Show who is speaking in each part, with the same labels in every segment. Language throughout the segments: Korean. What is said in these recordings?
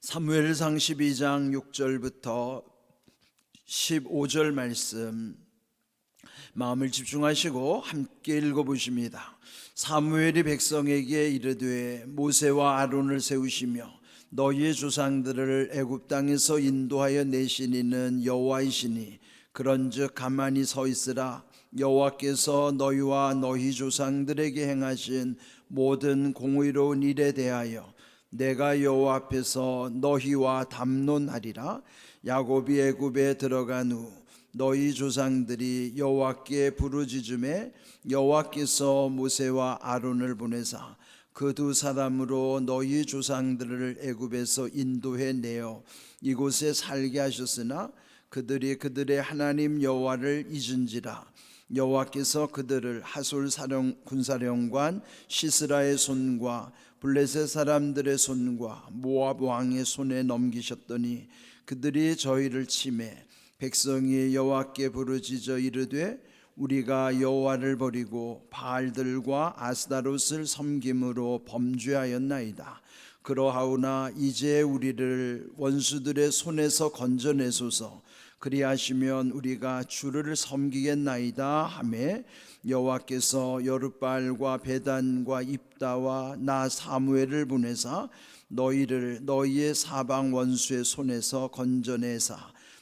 Speaker 1: 사무엘상 12장 6절부터 15절 말씀 마음을 집중하시고 함께 읽어보십니다. 사무엘이 백성에게 이르되 모세와 아론을 세우시며 너희의 조상들을 애굽 땅에서 인도하여 내신 이는 여호와이시니 그런즉 가만히 서 있으라. 여호와께서 너희와 너희 조상들에게 행하신 모든 공의로운 일에 대하여 내가 여호와 앞에서 너희와 담론하리라. 야곱이 애굽에 들어간 후 너희 조상들이 여호와께 부르짖음에 여호와께서 모세와 아론을 보내사 그 두 사람으로 너희 조상들을 애굽에서 인도해 내어 이곳에 살게 하셨으나 그들이 그들의 하나님 여호와를 잊은지라. 여호와께서 그들을 하솔 군사령관 시스라의 손과 블레셋 사람들의 손과 모압 왕의 손에 넘기셨더니 그들이 저희를 치매 백성이 여호와께 부르짖어 이르되 우리가 여호와를 버리고 바알들과 아스다롯을 섬김으로 범죄하였나이다. 그러하오나 이제 우리를 원수들의 손에서 건져내소서. 그리하시면 우리가 주를 섬기겠나이다 하매 여호와께서 여룻바알과 베단과 입다와 나 사무엘을 보내사 너희를 너희의 사방 원수의 손에서 건져내사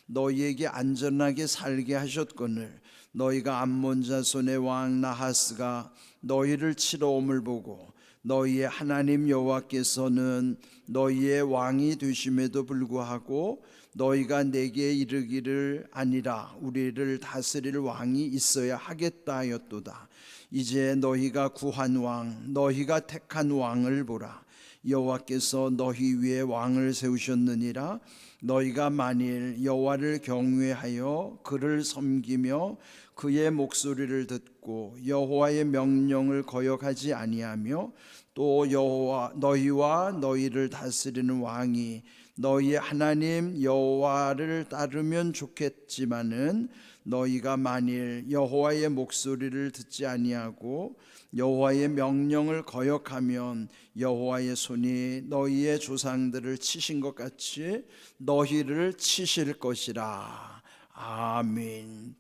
Speaker 1: 너희에게 안전하게 살게 하셨거늘 너희가 암몬 자손의 왕 나하스가 너희를 치러 옴을 보고 너희의 하나님 여호와께서는 너희의 왕이 되심에도 불구하고 너희가 내게 이르기를 아니라 우리를 다스릴 왕이 있어야 하겠다 하였도다. 이제 너희가 구한 왕 너희가 택한 왕을 보라. 여호와께서 너희 위에 왕을 세우셨느니라. 너희가 만일 여호와를 경외하여 그를 섬기며 그의 목소리를 듣고 여호와의 명령을 거역하지 아니하며 또 여호와 너희와 너희를 다스리는 왕이 너희의 하나님 여호와를 따르면 좋겠지만은 너희가 만일 여호와의 목소리를 듣지 아니하고 여호와의 명령을 거역하면 여호와의 손이 너희의 조상들을 치신 것 같이 너희를 치실 것이라. 아멘.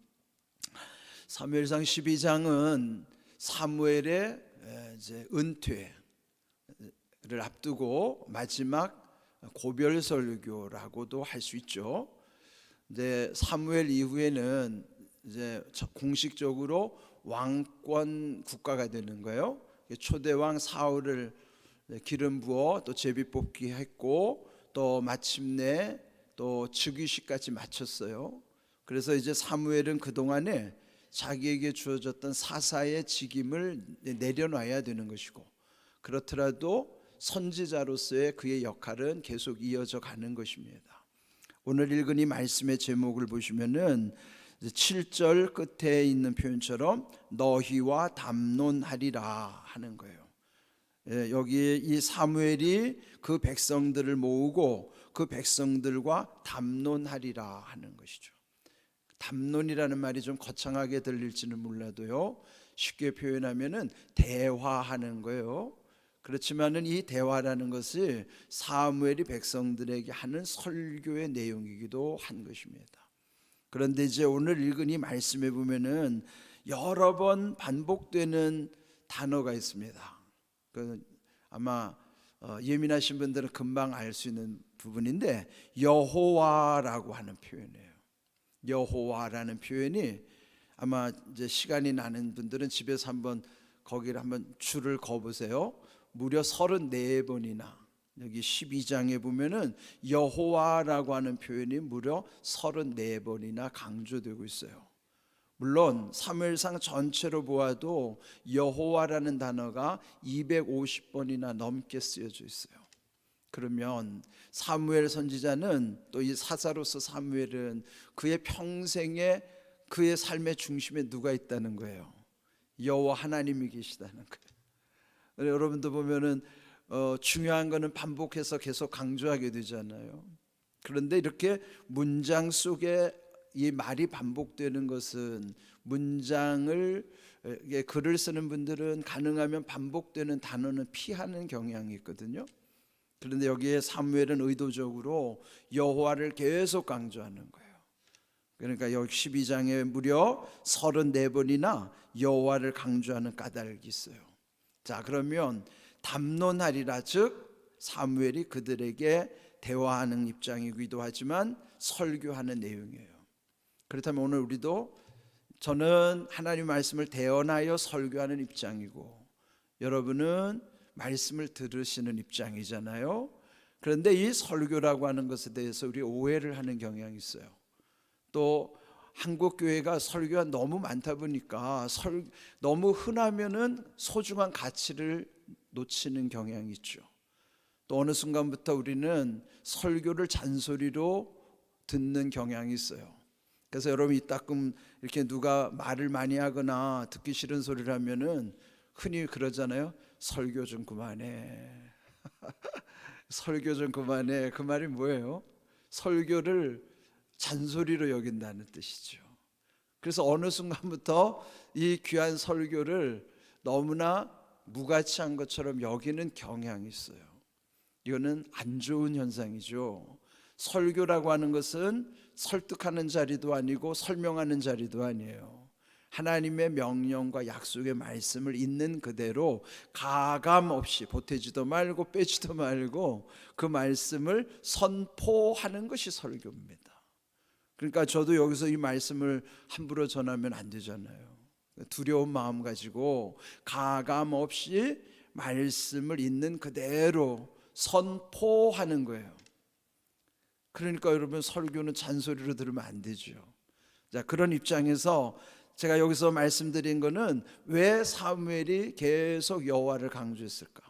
Speaker 1: 사무엘상 12장은 사무엘의 은퇴를 앞두고 마지막 고별 설교라고도 할 수 있죠. 근데 사무엘 이후에는 이제 공식적으로 왕권 국가가 되는 거예요. 초대 왕 사울을 기름 부어 또 제비 뽑기 했고 또 마침내 또 즉위식까지 마쳤어요. 그래서 이제 사무엘은 그동안에 자기에게 주어졌던 사사의 직임을 내려놔야 되는 것이고 그렇더라도 선지자로서의 그의 역할은 계속 이어져 가는 것입니다. 오늘 읽은 이 말씀의 제목을 보시면은 7절 끝에 있는 표현처럼 너희와 담론하리라 하는 거예요. 여기 이 사무엘이 그 백성들을 모으고 그 백성들과 담론하리라 하는 것이죠. 담론이라는 말이 좀 거창하게 들릴지는 몰라도요, 쉽게 표현하면은 대화하는 거예요. 그렇지만은 이 대화라는 것이 사무엘이 백성들에게 하는 설교의 내용이기도 한 것입니다. 그런데 이제 오늘 읽은 이 말씀에 보면은 여러 번 반복되는 단어가 있습니다. 아마 예민하신 분들은 금방 알 수 있는 부분인데 여호와라고 하는 표현이에요. 여호와라는 표현이 아마 이제 시간이 나는 분들은 집에서 한번 거기를 한번 줄을 그어보세요. 무려 34번이나 여기 12장에 보면은 여호와라고 하는 표현이 무려 34번이나 강조되고 있어요. 물론 사무엘상 전체로 보아도 여호와라는 단어가 250번이나 넘게 쓰여져 있어요. 그러면 사무엘 선지자는 또 이 사사로서 사무엘은 그의 평생에 그의 삶의 중심에 누가 있다는 거예요? 여호와 하나님이 계시다는 거예요. 여러분도 보면은 중요한 거는 반복해서 계속 강조하게 되잖아요. 그런데 이렇게 문장 속에 이 말이 반복되는 것은 문장을 글을 쓰는 분들은 가능하면 반복되는 단어는 피하는 경향이 있거든요. 그런데 여기에 사무엘은 의도적으로 여호와를 계속 강조하는 거예요. 그러니까 여기 12장에 무려 34번이나 여호와를 강조하는 까닭이 있어요. 자, 그러면 담론하리라, 즉 사무엘이 그들에게 대화하는 입장이기도 하지만 설교하는 내용이에요. 그렇다면 오늘 우리도, 저는 하나님 말씀을 대언하여 설교하는 입장이고 여러분은 말씀을 들으시는 입장이잖아요. 그런데 이 설교라고 하는 것에 대해서 우리 오해를 하는 경향이 있어요. 또 한국 교회가 설교가 너무 많다 보니까 너무 흔하면은 소중한 가치를 놓치는 경향이 있죠. 또 어느 순간부터 우리는 설교를 잔소리로 듣는 경향이 있어요. 그래서 여러분 이따금 이렇게 누가 말을 많이 하거나 듣기 싫은 소리를 하면은 흔히 그러잖아요. 설교 좀 그만해. 설교 좀 그만해. 그 말이 뭐예요? 설교를 잔소리로 여긴다는 뜻이죠. 그래서 어느 순간부터 이 귀한 설교를 너무나 무가치한 것처럼 여기는 경향이 있어요. 이거는 안 좋은 현상이죠. 설교라고 하는 것은 설득하는 자리도 아니고 설명하는 자리도 아니에요. 하나님의 명령과 약속의 말씀을 있는 그대로 가감 없이 보태지도 말고 빼지도 말고 그 말씀을 선포하는 것이 설교입니다. 그러니까 저도 여기서 이 말씀을 함부로 전하면 안 되잖아요. 두려운 마음 가지고 가감 없이 말씀을 있는 그대로 선포하는 거예요. 그러니까 여러분 설교는 잔소리로 들으면 안 되죠. 자, 그런 입장에서 제가 여기서 말씀드린 거는 왜 사무엘이 계속 여호와를 강조했을까?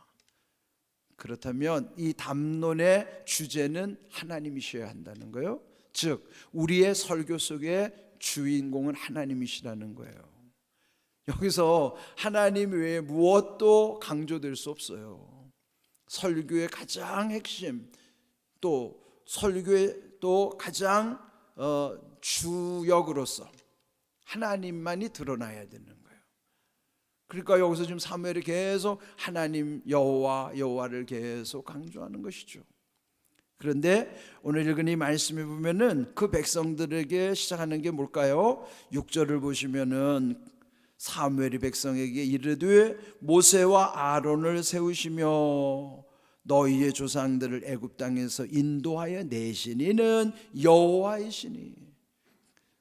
Speaker 1: 그렇다면 이 담론의 주제는 하나님이셔야 한다는 거예요. 즉 우리의 설교 속에 주인공은 하나님이시라는 거예요. 여기서 하나님 외에 무엇도 강조될 수 없어요. 설교의 가장 핵심, 또 설교의 또 가장 주역으로서 하나님만이 드러나야 되는 거예요. 그러니까 여기서 지금 사무엘이 계속 하나님 여호와를 계속 강조하는 것이죠. 그런데 오늘 읽은 이 말씀에 보면은 그 백성들에게 시작하는 게 뭘까요? 6절을 보시면은 사무엘이 백성에게 이르되 모세와 아론을 세우시며 너희의 조상들을 애굽 땅에서 인도하여 내신 이는 여호와이시니.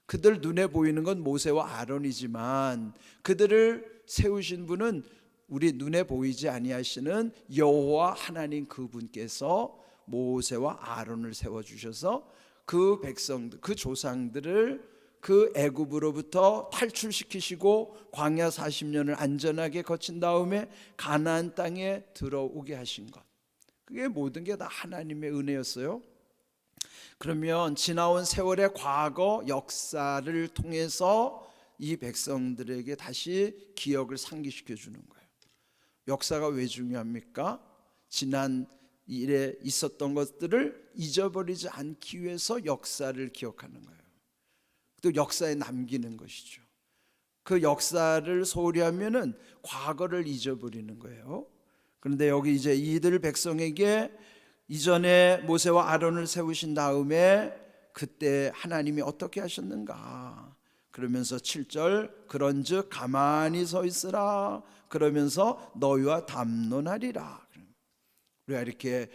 Speaker 1: 그들 눈에 보이는 건 모세와 아론이지만 그들을 세우신 분은 우리 눈에 보이지 아니하시는 여호와 하나님 그분께서 모세와 아론을 세워주셔서 그 백성들, 그 조상들을 그 애굽으로부터 탈출시키시고 광야 40년을 안전하게 거친 다음에 가나안 땅에 들어오게 하신 것, 그게 모든 게 다 하나님의 은혜였어요. 그러면 지나온 세월의 과거 역사를 통해서 이 백성들에게 다시 기억을 상기시켜 주는 거예요. 역사가 왜 중요합니까? 지난 일에 있었던 것들을 잊어버리지 않기 위해서 역사를 기억하는 거예요. 또 역사에 남기는 것이죠. 그 역사를 소홀히 하면은 과거를 잊어버리는 거예요. 그런데 여기 이제 이들 백성에게 이전에 모세와 아론을 세우신 다음에 그때 하나님이 어떻게 하셨는가 그러면서 7절 그런즉 가만히 서 있으라 그러면서 너희와 담론하리라. 우리가 이렇게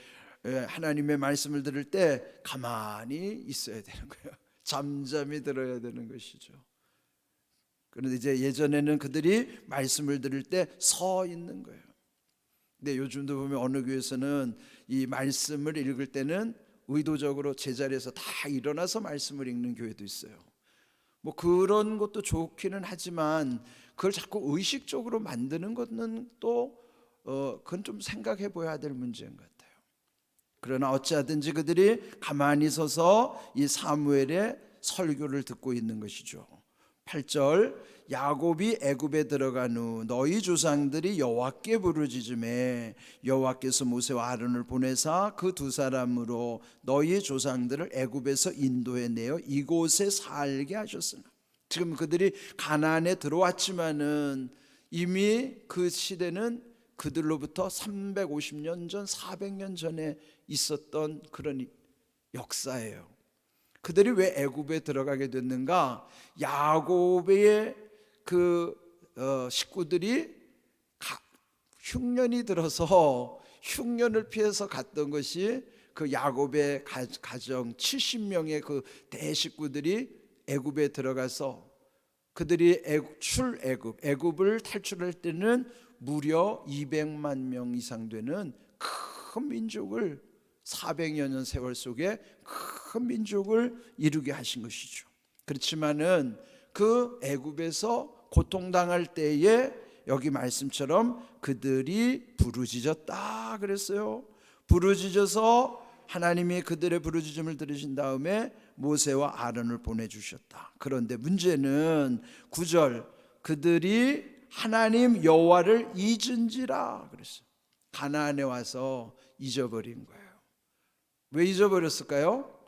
Speaker 1: 하나님의 말씀을 들을 때 가만히 있어야 되는 거예요. 잠잠히 들어야 되는 것이죠. 그런데 이제 예전에는 그들이 말씀을 들을 때 서 있는 거예요. 근데 요즘도 보면 어느 교회에서는 이 말씀을 읽을 때는 의도적으로 제자리에서 다 일어나서 말씀을 읽는 교회도 있어요. 뭐 그런 것도 좋기는 하지만 그걸 자꾸 의식적으로 만드는 것은 또 그건 좀 생각해 봐야 될 문제인 것 같아요. 그러나 어찌하든지 그들이 가만히 서서 이 사무엘의 설교를 듣고 있는 것이죠. 8절 야곱이 애굽에 들어간 후 너희 조상들이 여호와께 부르짖음에 여호와께서 모세와 아론을 보내사 그 두 사람으로 너희 조상들을 애굽에서 인도해 내어 이곳에 살게 하셨으나. 지금 그들이 가나안에 들어왔지만은 이미 그 시대는 그들로부터 350년 전, 400년 전에 있었던 그런 역사예요. 그들이 왜 애굽에 들어가게 됐는가? 야곱의 그 식구들이 흉년이 들어서 흉년을 피해서 갔던 것이 그 야곱의 가정 70명의 그 대식구들이 애굽에 들어가서 그들이 애굽을 탈출할 때는 무려 200만 명 이상 되는 큰 민족을 400여 년 세월 속에 큰 민족을 이루게 하신 것이죠. 그렇지만은 그 애굽에서 고통당할 때에 여기 말씀처럼 그들이 부르짖었다 그랬어요. 부르짖어서 하나님이 그들의 부르짖음을 들으신 다음에 모세와 아론을 보내주셨다. 그런데 문제는 9절, 그들이 하나님 여호와를 잊은지라 그랬어요. 가나안에 와서 잊어버린 거예요. 왜 잊어버렸을까요?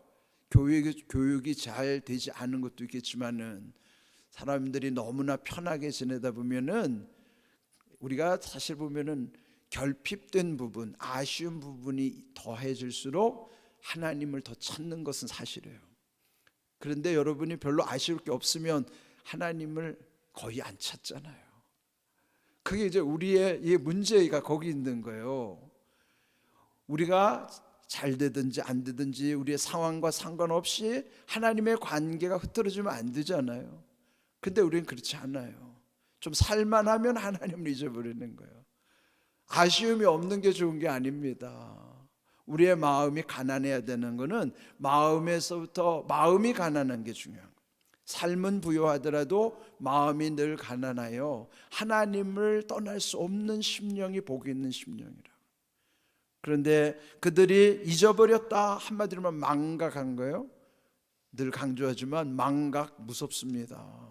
Speaker 1: 교육이 잘 되지 않은 것도 있겠지만은 사람들이 너무나 편하게 지내다 보면은 우리가 사실 보면은 결핍된 부분, 아쉬운 부분이 더해질수록 하나님을 더 찾는 것은 사실이에요. 그런데 여러분이 별로 아쉬울 게 없으면 하나님을 거의 안 찾잖아요. 그게 이제 우리의 이 문제가 거기 있는 거예요. 우리가 잘 되든지 안 되든지 우리의 상황과 상관없이 하나님의 관계가 흐트러지면 안 되잖아요. 근데 우리는 그렇지 않아요. 좀 살만하면 하나님을 잊어버리는 거예요. 아쉬움이 없는 게 좋은 게 아닙니다. 우리의 마음이 가난해야 되는 거는 마음에서부터 마음이 가난한 게 중요한 거예요. 삶은 부유하더라도 마음이 늘 가난하여 하나님을 떠날 수 없는 심령이 복이 있는 심령이라. 그런데 그들이 잊어버렸다 한마디로 하면 망각한 거예요. 늘 강조하지만 망각 무섭습니다.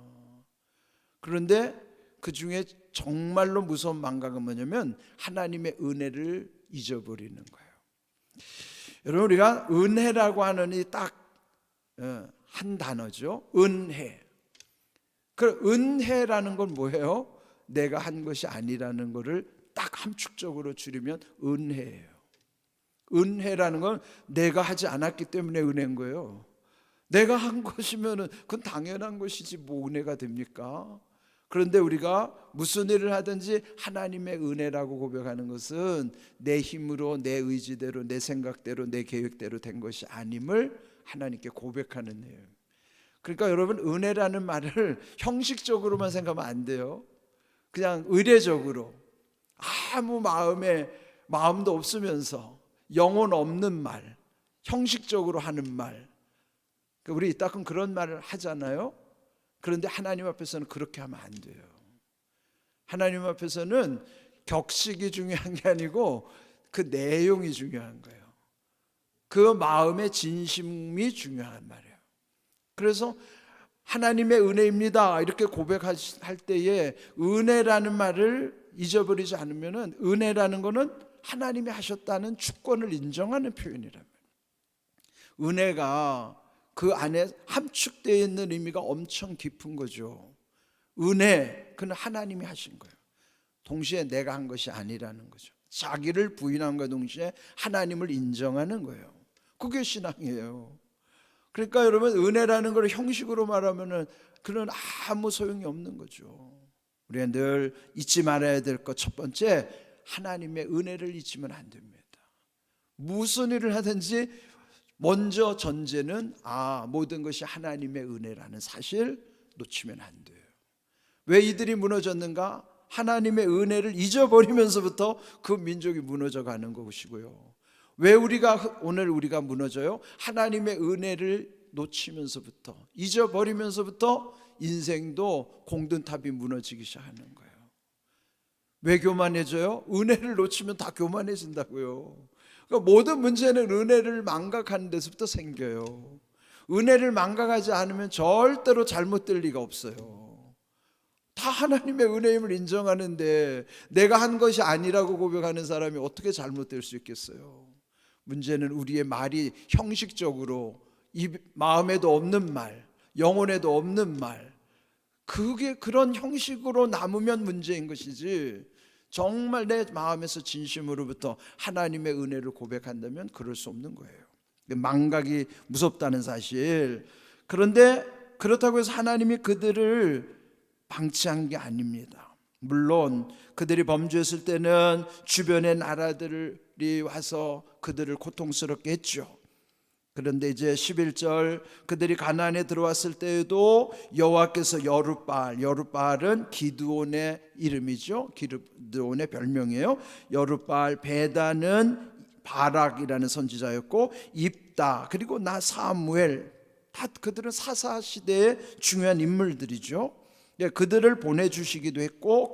Speaker 1: 그런데 그 중에 정말로 무서운 망각은 뭐냐면 하나님의 은혜를 잊어버리는 거예요. 여러분, 우리가 은혜라고 하는 이 딱 한 단어죠. 은혜. 그 은혜라는 건 뭐예요? 내가 한 것이 아니라는 것을 딱 함축적으로 줄이면 은혜예요. 은혜라는 건 내가 하지 않았기 때문에 은혜인 거예요. 내가 한 것이면 그건 당연한 것이지 뭐 은혜가 됩니까? 그런데 우리가 무슨 일을 하든지 하나님의 은혜라고 고백하는 것은 내 힘으로, 내 의지대로, 내 생각대로, 내 계획대로 된 것이 아님을 하나님께 고백하는 예요. 그러니까 여러분, 은혜라는 말을 형식적으로만 생각하면 안 돼요. 그냥 의례적으로 아무 마음도 없으면서 영혼 없는 말, 형식적으로 하는 말, 우리 이따금 그런 말을 하잖아요. 그런데 하나님 앞에서는 그렇게 하면 안 돼요. 하나님 앞에서는 격식이 중요한 게 아니고 그 내용이 중요한 거예요. 그 마음의 진심이 중요한 말이에요. 그래서 하나님의 은혜입니다 이렇게 고백할 때에 은혜라는 말을 잊어버리지 않으면 은혜라는 것은 하나님이 하셨다는 주권을 인정하는 표현이라면, 은혜가 그 안에 함축되어 있는 의미가 엄청 깊은 거죠. 은혜, 그는 하나님이 하신 거예요. 동시에 내가 한 것이 아니라는 거죠. 자기를 부인함과 동시에 하나님을 인정하는 거예요. 그게 신앙이에요. 그러니까 여러분, 은혜라는 걸 형식으로 말하면은 그런 아무 소용이 없는 거죠. 우리가 늘 잊지 말아야 될 것 첫 번째, 하나님의 은혜를 잊으면 안 됩니다. 무슨 일을 하든지 먼저 전제는 모든 것이 하나님의 은혜라는 사실 놓치면 안 돼요. 왜 이들이 무너졌는가? 하나님의 은혜를 잊어버리면서부터 그 민족이 무너져 가는 것이고요. 왜 오늘 우리가 무너져요? 하나님의 은혜를 놓치면서부터, 잊어버리면서부터 인생도 공든탑이 무너지기 시작하는 거예요. 왜 교만해져요? 은혜를 놓치면 다 교만해진다고요. 그러니까 모든 문제는 은혜를 망각하는 데서부터 생겨요. 은혜를 망각하지 않으면 절대로 잘못될 리가 없어요. 다 하나님의 은혜임을 인정하는데 내가 한 것이 아니라고 고백하는 사람이 어떻게 잘못될 수 있겠어요? 문제는 우리의 말이 형식적으로 이 마음에도 없는 말, 영혼에도 없는 말, 그게 그런 형식으로 남으면 문제인 것이지, 정말 내 마음에서 진심으로부터 하나님의 은혜를 고백한다면 그럴 수 없는 거예요. 망각이 무섭다는 사실. 그런데 그렇다고 해서 하나님이 그들을 방치한 게 아닙니다. 물론 그들이 범죄했을 때는 주변의 나라들이 와서 그들을 고통스럽게 했죠. 그런데 이제 11절 그들이 가나안에 들어왔을 때에도 여호와께서 여룻바알은 기드온의 이름이죠. 기드온의 별명이에요. 여룻바알, 베다는 바락이라는 선지자였고, 입다 그리고 사무엘, 다 그들은 사사 시대의 중요한 인물들이죠. 그들을 보내주시기도 했고,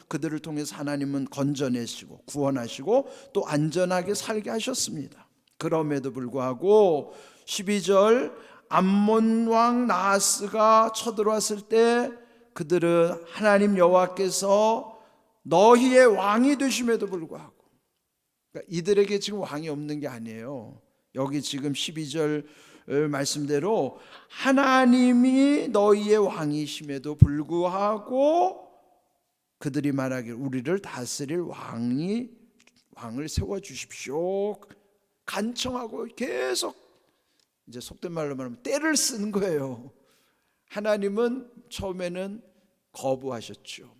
Speaker 1: 그들을 통해서 하나님은 건져내시고 구원하시고 또 안전하게 살게 하셨습니다. 그럼에도 불구하고 12절 암몬 왕 나하스가 쳐들어왔을 때 그들은 하나님 여호와께서 너희의 왕이 되심에도 불구하고, 그러니까 이들에게 지금 왕이 없는 게 아니에요. 여기 지금 12절 말씀대로 하나님이 너희의 왕이심에도 불구하고 그들이 말하기를 우리를 다스릴 왕을 세워주십시오 간청하고 계속, 이제 속된 말로 말하면 때를 쓰는 거예요. 하나님은 처음에는 거부하셨죠.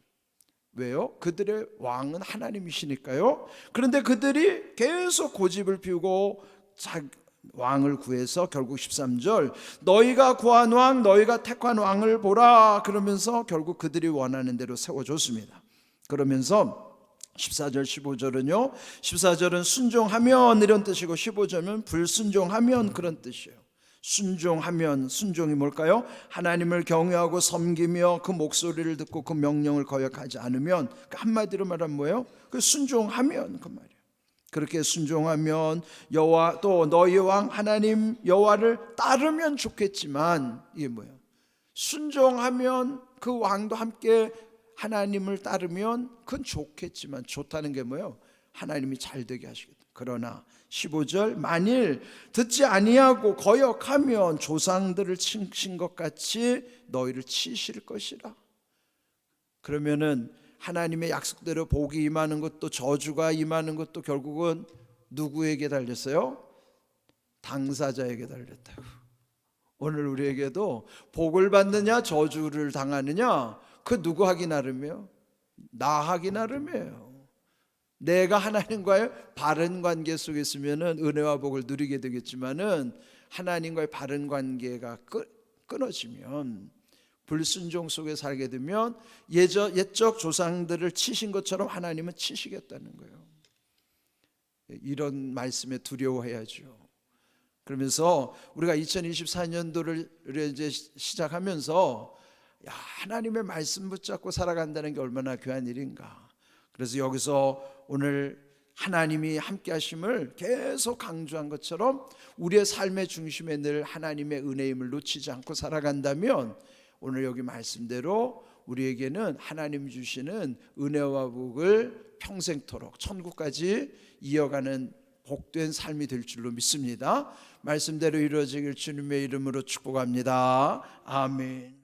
Speaker 1: 왜요? 그들의 왕은 하나님이시니까요. 그런데 그들이 계속 고집을 피우고 왕을 구해서 결국 13절 너희가 구한 왕, 너희가 택한 왕을 보라 그러면서 결국 그들이 원하는 대로 세워줬습니다. 그러면서 14절 15절은요, 14절은 순종하면 이런 뜻이고 15절은 불순종하면 그런 뜻이에요. 순종하면, 순종이 뭘까요? 하나님을 경외하고 섬기며 그 목소리를 듣고 그 명령을 거역하지 않으면, 한마디로 말하면 뭐예요? 그 순종하면 그 말이에요. 그렇게 순종하면 여호와, 또 너희 왕 하나님 여호와를 따르면 좋겠지만, 이게 뭐예요? 순종하면 그 왕도 함께 하나님을 따르면 그건 좋겠지만, 좋다는 게 뭐예요? 하나님이 잘 되게 하시겠다. 그러나 15절 만일 듣지 아니하고 거역하면 조상들을 치신 것 같이 너희를 치실 것이라. 그러면은 하나님의 약속대로 복이 임하는 것도 저주가 임하는 것도 결국은 누구에게 달렸어요? 당사자에게 달렸다고. 오늘 우리에게도 복을 받느냐 저주를 당하느냐, 그 누구 하기 나름이에요? 나 하기 나름이에요. 내가 하나님과의 바른 관계 속에 있으면 은혜와 복을 누리게 되겠지만은, 하나님과의 바른 관계가 끊어지면, 불순종 속에 살게 되면 옛적 조상들을 치신 것처럼 하나님은 치시겠다는 거예요. 이런 말씀에 두려워해야죠. 그러면서 우리가 2024년도를 이제 시작하면서 하나님의 말씀 붙잡고 살아간다는 게 얼마나 귀한 일인가. 그래서 여기서 오늘 하나님이 함께 하심을 계속 강조한 것처럼 우리의 삶의 중심에 늘 하나님의 은혜임을 놓치지 않고 살아간다면, 오늘 여기 말씀대로 우리에게는 하나님 주시는 은혜와 복을 평생토록 천국까지 이어가는 복된 삶이 될 줄로 믿습니다. 말씀대로 이루어지길 주님의 이름으로 축복합니다. 아멘.